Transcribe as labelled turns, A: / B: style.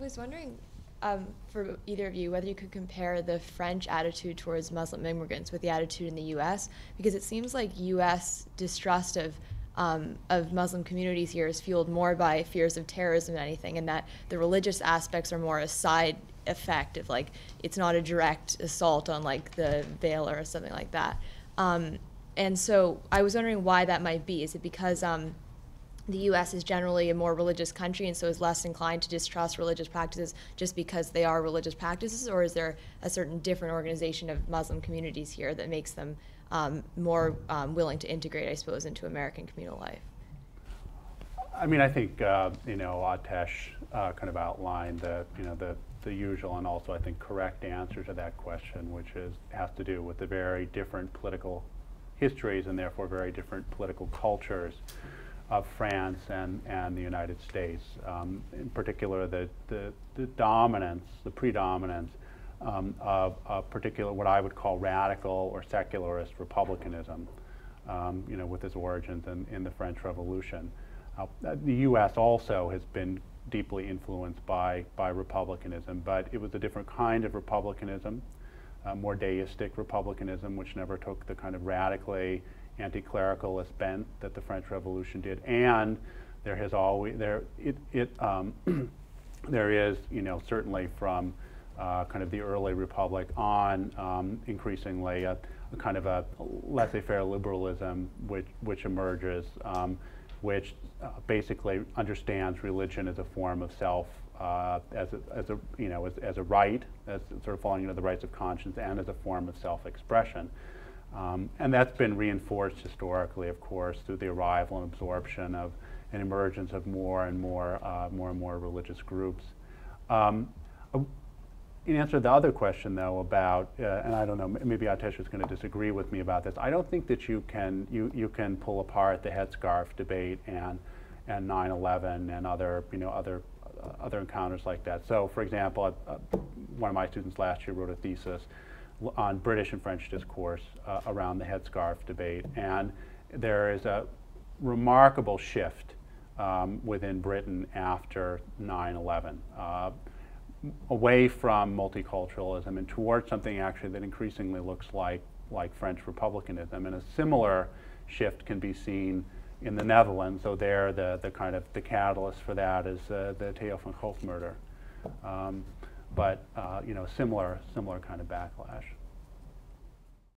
A: was wondering, for either of you, whether you could compare the French attitude towards Muslim immigrants with the attitude in the U.S., because it seems like U.S. distrust of Muslim communities here is fueled more by fears of terrorism than anything, and that the religious aspects are more a side effect of, like, it's not a direct assault on, like, the veil or something like that. And so I was wondering why that might be. Is it because the U.S. is generally a more religious country and so is less inclined to distrust religious practices just because they are religious practices, or is there a certain different organization of Muslim communities here that makes them more willing to integrate, I suppose, into American communal life?
B: I mean, I think Atesh kind of outlined the usual and also I think correct answer to that question, which has to do with the very different political histories and therefore very different political cultures of France and the United States. In particular, the dominance, the predominance of particular what I would call radical or secularist republicanism, with its origins in the French Revolution. The U.S. also has been deeply influenced by republicanism, but it was a different kind of republicanism, more deistic republicanism, which never took the kind of radically anti-clericalist bent that the French Revolution did. And there has always there is certainly from kind of the early republic on increasingly a kind of a laissez-faire liberalism which emerges, which basically understands religion as a form of self, as a right, as sort of falling into the rights of conscience, and as a form of self-expression. And that's been reinforced historically, of course, through the arrival and absorption of an emergence of more and more religious groups. In answer to the other question, though, about and I don't know, maybe Atesh is going to disagree with me about this. I don't think that you can pull apart the headscarf debate and 9/11 and other encounters like that. So, for example, one of my students last year wrote a thesis on British and French discourse around the headscarf debate, and there is a remarkable shift within Britain after 9/11, away from multiculturalism and towards something actually that increasingly looks like French republicanism. And a similar shift can be seen in the Netherlands. So there, the kind of the catalyst for that is the Theo van Gogh murder. But similar kind of backlash.